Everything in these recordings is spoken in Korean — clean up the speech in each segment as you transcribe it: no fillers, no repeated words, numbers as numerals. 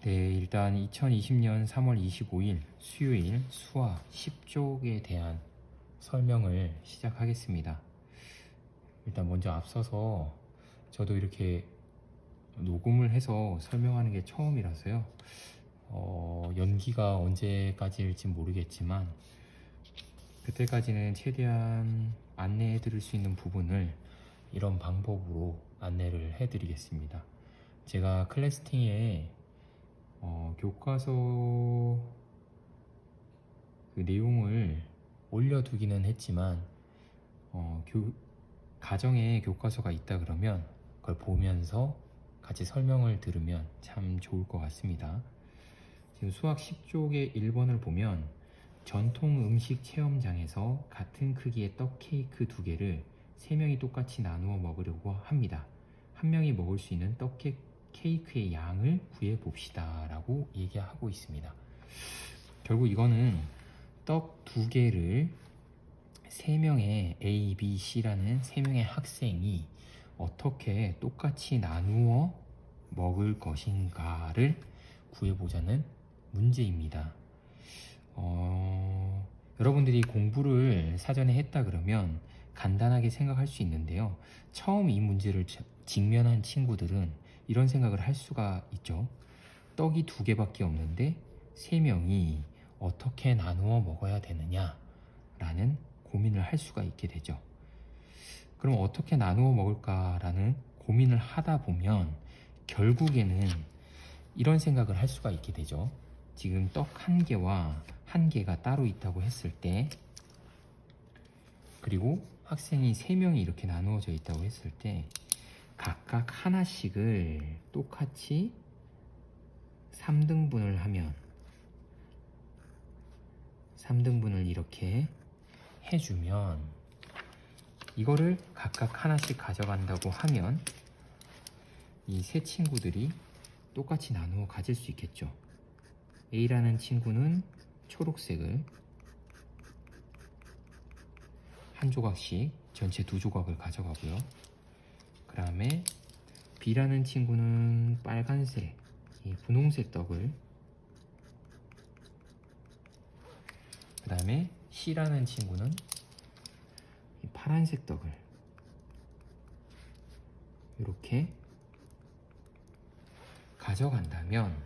네, 일단 2020년 3월 25일 수요일 수학 10쪽에 대한 설명을 시작하겠습니다. 일단 먼저 앞서서 저도 이렇게 녹음을 해서 설명하는 게 처음이라서요. 연기가 언제까지일지 모르겠지만 그때까지는 최대한 안내해 드릴 수 있는 부분을 이런 방법으로 안내를 해 드리겠습니다. 제가 클래스팅에 교과서 그 내용을 올려두기는 했지만 가정에 교과서가 있다 그러면 그걸 보면서 같이 설명을 들으면 참 좋을 것 같습니다. 지금 수학 10쪽의 1번을 보면 전통 음식 체험장에서 같은 크기의 떡 케이크 2개를 3명이 똑같이 나누어 먹으려고 합니다. 한 명이 먹을 수 있는 떡 케이크의 양을 구해 봅시다 라고 얘기하고 있습니다. 결국 이거는 떡 2개를 3명의 A, B, C라는 3명의 학생이 어떻게 똑같이 나누어 먹을 것인가를 구해보자는 문제입니다. 여러분들이 공부를 사전에 했다 그러면 간단하게 생각할 수 있는데요. 처음 이 문제를 직면한 친구들은 이런 생각을 할 수가 있죠. 떡이 2개밖에 없는데 3명이 어떻게 나누어 먹어야 되느냐 라는 고민을 할 수가 있게 되죠. 그럼 어떻게 나누어 먹을까라는 고민을 하다 보면 결국에는 이런 생각을 할 수가 있게 되죠. 지금 떡 1개와 1개가 따로 있다고 했을 때, 그리고 학생이 3명이 이렇게 나누어져 있다고 했을 때 각각 하나씩을 똑같이 3등분을 하면 3등분을 이렇게 해주면 이거를 각각 하나씩 가져간다고 하면 이 세 친구들이 똑같이 나누어 가질 수 있겠죠. A라는 친구는 초록색을 한 조각씩 전체 2조각을 가져가고요. 그 다음에 B라는 친구는 빨간색, 이 분홍색 떡을, 그 다음에 C라는 친구는 이 파란색 떡을 이렇게 가져간다면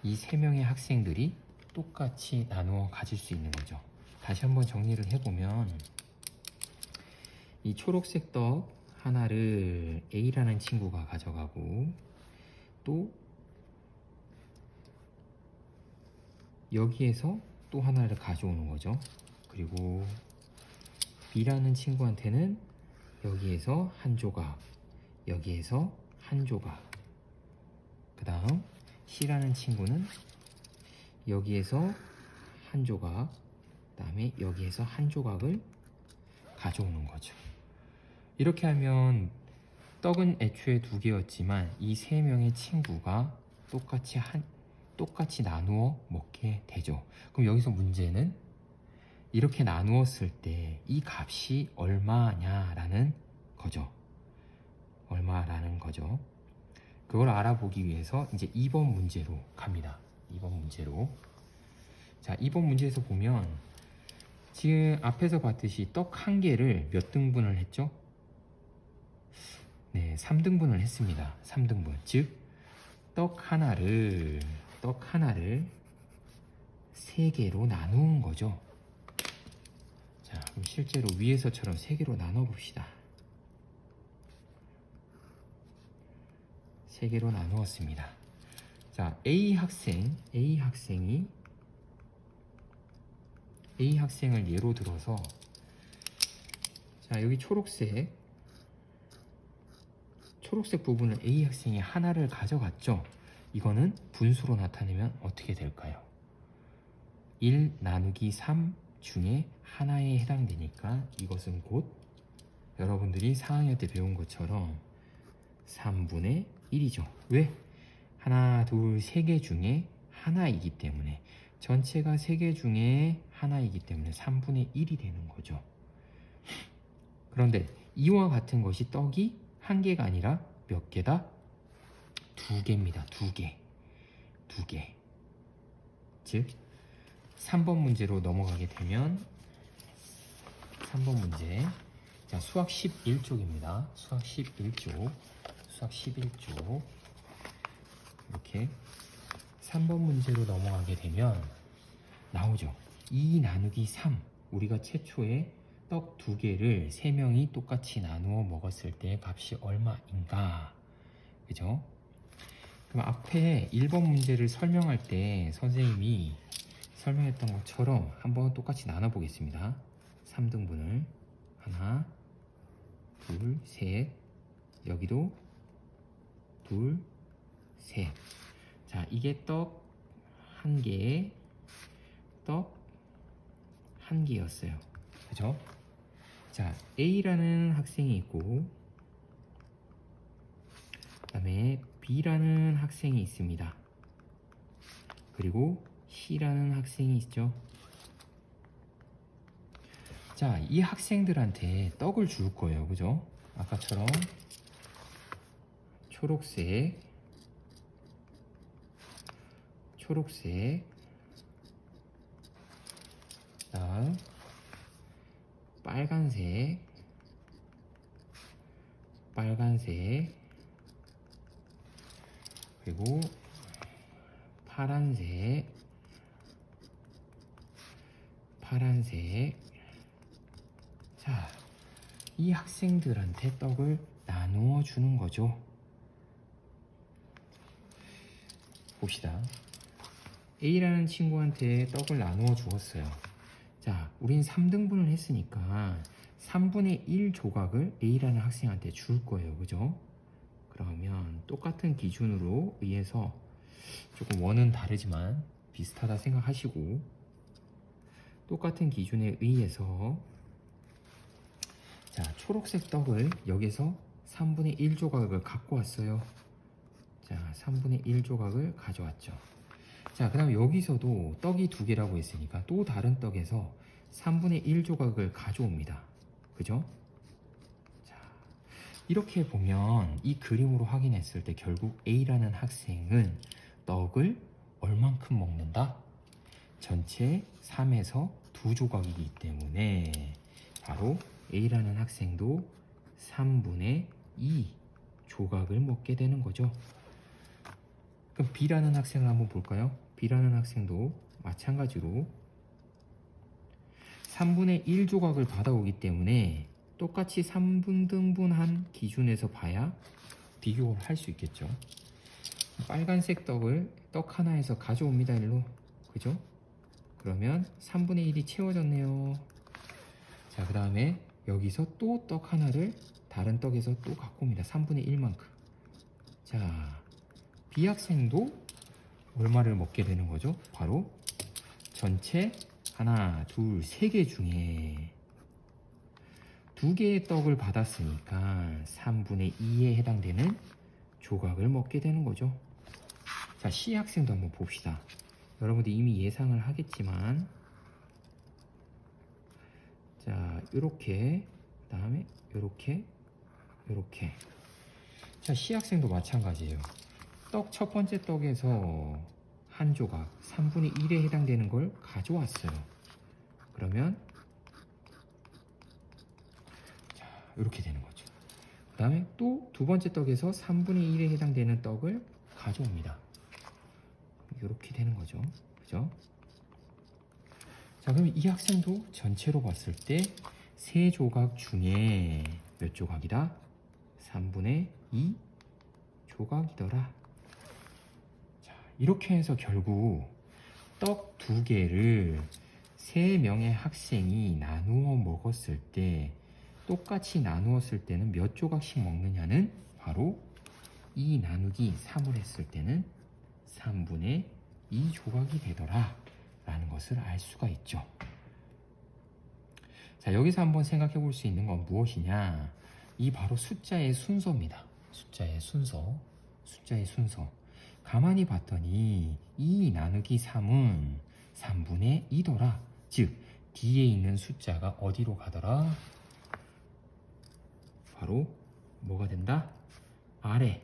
이 3명의 학생들이 똑같이 나누어 가질 수 있는 거죠. 다시 한번 정리를 해보면 이 초록색 떡 하나를 A라는 친구가 가져가고 또 여기에서 또 하나를 가져오는 거죠. 그리고 B라는 친구한테는 여기에서 한 조각, 여기에서 한 조각, 그 다음 C라는 친구는 여기에서 한 조각, 그 다음에 여기에서 한 조각을 가져오는 거죠. 이렇게 하면 떡은 애초에 2개였지만 이 3명의 친구가 똑같이 나누어 먹게 되죠. 그럼 여기서 문제는 이렇게 나누었을 때 이 값이 얼마냐라는 거죠. 얼마라는 거죠. 그걸 알아보기 위해서 이제 2번 문제로 갑니다. 2번 문제로. 자, 2번 문제에서 보면 지금 앞에서 봤듯이 떡 1개를 몇 등분을 했죠? 네, 3등분을 했습니다. 3등분. 즉, 떡 하나를 3개로 나누은 거죠. 자, 그럼 실제로 위에서처럼 3개로 나눠 봅시다. 3개로 나누었습니다. 자, A 학생을 예로 들어서, 자, 여기 초록색 부분을 A 학생이 하나를 가져갔죠. 이거는 분수로 나타내면 어떻게 될까요? 1 나누기 3 중에 하나에 해당되니까 이것은 곧 여러분들이 4학년 때 배운 것처럼 3분의 1이죠. 왜? 하나, 둘, 3개 중에 하나이기 때문에, 전체가 3개 중에 하나이기 때문에 3분의 1이 되는 거죠. 그런데 이와 같은 것이 떡이 1개가 아니라 몇 개다? 2개입니다. 2개. 2개. 즉 3번 문제로 넘어가게 되면 3번 문제. 자, 수학 11쪽입니다. 수학 11쪽. 수학 11쪽. 이렇게 3번 문제로 넘어가게 되면 나오죠. 2 나누기 3. 우리가 최초에 떡 2개를 3명이 똑같이 나누어 먹었을 때 값이 얼마인가? 그죠? 그럼 앞에 1번 문제를 설명할 때 선생님이 설명했던 것처럼 한번 똑같이 나눠 보겠습니다. 3등분을 하나, 둘, 셋. 여기도 둘, 셋. 자, 이게 떡 1개, 떡 1개였어요. 그죠? 자, A라는 학생이 있고 그 다음에 B라는 학생이 있습니다. 그리고 C라는 학생이 있죠. 자, 이 학생들한테 떡을 줄 거예요. 그죠? 아까처럼 초록색, 다음 빨간색, 그리고 파란색. 자, 이 학생들한테 떡을 나누어 주는 거죠. 봅시다. A라는 친구한테 떡을 나누어 주었어요. 자, 우린 3등분을 했으니까 3분의 1 조각을 A라는 학생한테 줄 거예요. 그죠? 그러면 똑같은 기준으로 의해서 조금 원은 다르지만 비슷하다 생각하시고 똑같은 기준에 의해서 자, 초록색 떡을 여기서 3분의 1 조각을 갖고 왔어요. 자, 3분의 1 조각을 가져왔죠. 자, 그 다음 여기서도 떡이 2개라고 했으니까 또 다른 떡에서 3분의 1 조각을 가져옵니다. 그죠? 자, 이렇게 보면 이 그림으로 확인했을 때 결국 A라는 학생은 떡을 얼만큼 먹는다? 전체 3에서 2조각이기 때문에 바로 A라는 학생도 3분의 2 조각을 먹게 되는 거죠. 그럼 B라는 학생을 한번 볼까요? B라는 학생도 마찬가지로 3분의 1 조각을 받아오기 때문에 똑같이 3등분한 기준에서 봐야 비교를 할 수 있겠죠. 빨간색 떡을 떡 하나에서 가져옵니다. 일로. 그죠? 그러면 3분의 1이 채워졌네요. 자, 그 다음에 여기서 또 떡 하나를 다른 떡에서 또 갖고 옵니다. 3분의 1만큼. 자, B 학생도 얼마를 먹게 되는 거죠? 바로 전체 하나, 둘, 3개 중에 2개의 떡을 받았으니까 3분의 2에 해당되는 조각을 먹게 되는 거죠. 자, C 학생도 한번 봅시다. 여러분들 이미 예상을 하겠지만 자, 요렇게 그 다음에 요렇게 자, C 학생도 마찬가지예요. 떡 첫 번째 떡에서 한 조각 3분의 1에 해당되는 걸 가져왔어요. 그러면 자, 이렇게 되는 거죠. 그 다음에 또 두 번째 떡에서 3분의 1에 해당되는 떡을 가져옵니다. 이렇게 되는 거죠. 그죠? 자, 그럼 이 학생도 전체로 봤을 때 세 조각 중에 몇 조각이다? 3분의 2 조각이더라. 자, 이렇게 해서 결국 떡 2개를 3명의 학생이 나누어 먹었을 때 똑같이 나누었을 때는 몇 조각씩 먹느냐는 바로 2 나누기 3을 했을 때는 3분의 2 조각이 되더라 라는 것을 알 수가 있죠. 자, 여기서 한번 생각해 볼 수 있는 건 무엇이냐? 이 바로 숫자의 순서입니다. 숫자의 순서. 가만히 봤더니 2 나누기 3은 3분의 2더라. 즉 뒤에 있는 숫자가 어디로 가더라? 바로 뭐가 된다? 아래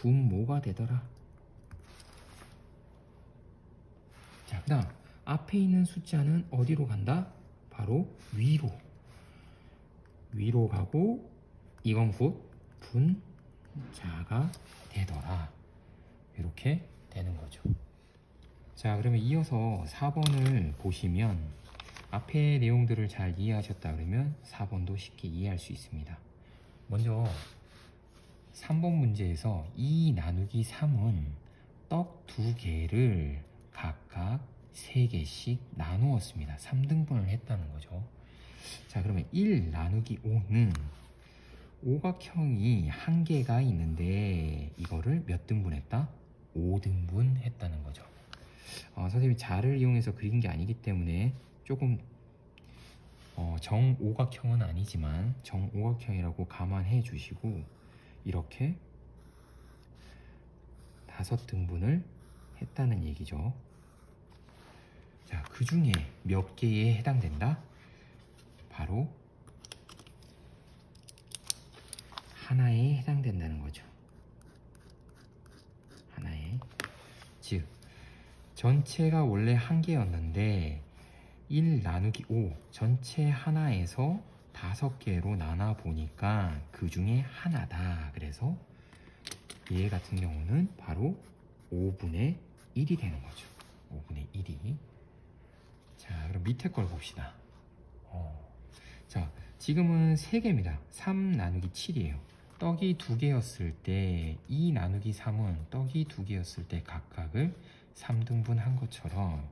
분모가 되더라. 자, 그 다음 앞에 있는 숫자는 어디로 간다? 바로 위로 가고 이건 곧 분자가 되더라. 이렇게 되는 거죠. 자, 그러면 이어서 4번을 보시면 앞에 내용들을 잘 이해하셨다 그러면 4번도 쉽게 이해할 수 있습니다. 먼저 3번 문제에서 2 나누기 3은 떡 2개를 각각 3개씩 나누었습니다. 3등분을 했다는 거죠. 자, 그러면 1 나누기 5는 오각형이 한 개가 있는데 이거를 몇 등분했다? 5등분 했다는 거죠. 선생님이 자를 이용해서 그린 게 아니기 때문에 조금 정오각형은 아니지만 정오각형이라고 감안해 주시고 이렇게 5등분을 했다는 얘기죠. 자, 그 중에 몇 개에 해당된다? 바로 하나에 해당된다는 거죠. 하나에. 즉 전체가 원래 한 개였는데 1 나누기 5 전체 하나에서 5개로 나눠 보니까 그 중에 하나다. 그래서 얘 같은 경우는 바로 5분의 1이 되는 거죠. 5분의 1이. 자, 그럼 밑에 걸 봅시다. 자, 지금은 3개입니다. 3 나누기 7이에요. 떡이 2개였을 때 2 나누기 3은 떡이 2개였을 때 각각을 3등분 한 것처럼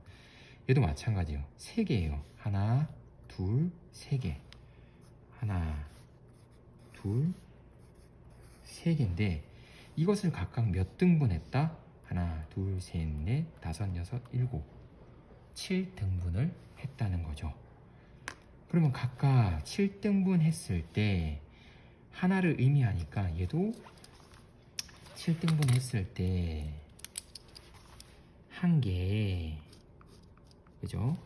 얘도 마찬가지예요. 3개예요. 하나, 둘, 3개. 하나, 둘, 3개인데 이것을 각각 몇 등분했다? 하나, 둘, 셋, 넷, 다섯, 여섯, 일곱. 7등분을 했다는 거죠. 그러면 각각 7등분 했을 때 하나를 의미하니까 얘도 7등분 했을 때 한 개, 그죠?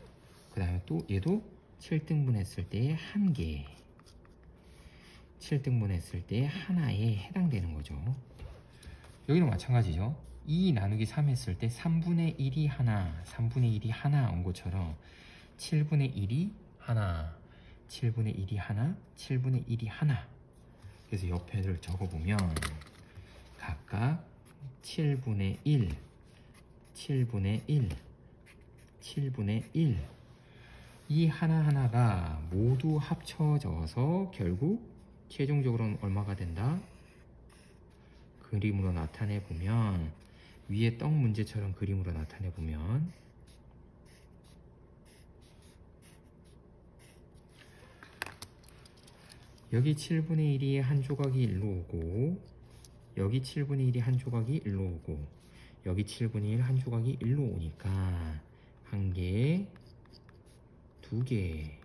그 다음에 또 얘도 7등분 했을 때 한 개, 7등분 했을 때 하나에 해당되는 거죠. 여기는 마찬가지죠. 2 나누기 3 했을 때 3분의 1이 하나, 3분의 1이 하나 온 것처럼 7분의 1이 하나, 7분의 1이 하나, 7분의 1이 하나. 그래서 옆에를 적어보면 각각 7분의 1, 7분의 1, 7분의 1. 이 하나하나가 모두 합쳐져서 결국 최종적으로는 얼마가 된다? 그림으로 나타내 보면 위에 떡 문제처럼 그림으로 나타내 보면 여기 7분의 1이 한 조각이 일로 오고 여기 7분의 1이 한 조각이 일로 오고 여기 7분의 1 한 조각이 일로 오니까 한 개, 두 개,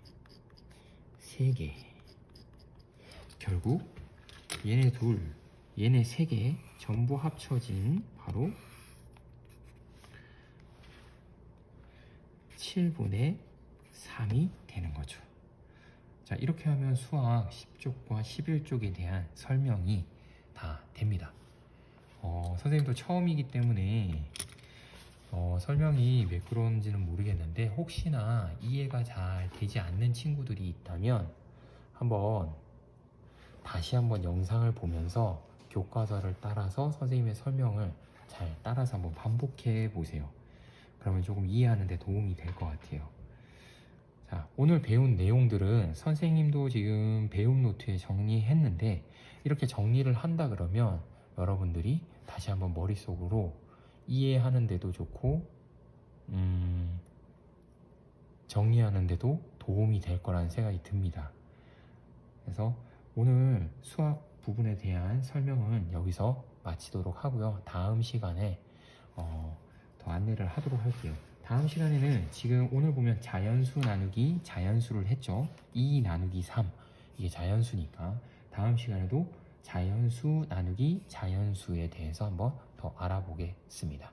세 개. 결국 얘네 둘, 얘네 세 개 전부 합쳐진 바로 7분의 3이 되는 거죠. 자, 이렇게 하면 수학 10쪽과 11쪽에 대한 설명이 다 됩니다. 선생님도 처음이기 때문에 설명이 왜 그런지는 모르겠는데 혹시나 이해가 잘 되지 않는 친구들이 있다면 다시 한번 영상을 보면서 교과서를 따라서 선생님의 설명을 잘 따라서 한번 반복해 보세요. 그러면 조금 이해하는 데 도움이 될 것 같아요. 자, 오늘 배운 내용들은 선생님도 지금 배움 노트에 정리했는데 이렇게 정리를 한다 그러면 여러분들이 다시 한번 머릿속으로 이해하는 데도 좋고 정리하는 데도 도움이 될 거라는 생각이 듭니다. 그래서 오늘 수학 부분에 대한 설명은 여기서 마치도록 하고요. 다음 시간에 더 안내를 하도록 할게요. 다음 시간에는 지금 오늘 보면 자연수 나누기 자연수를 했죠. 2 나누기 3 이게 자연수니까 다음 시간에도 자연수 나누기 자연수에 대해서 한번 더 알아보겠습니다.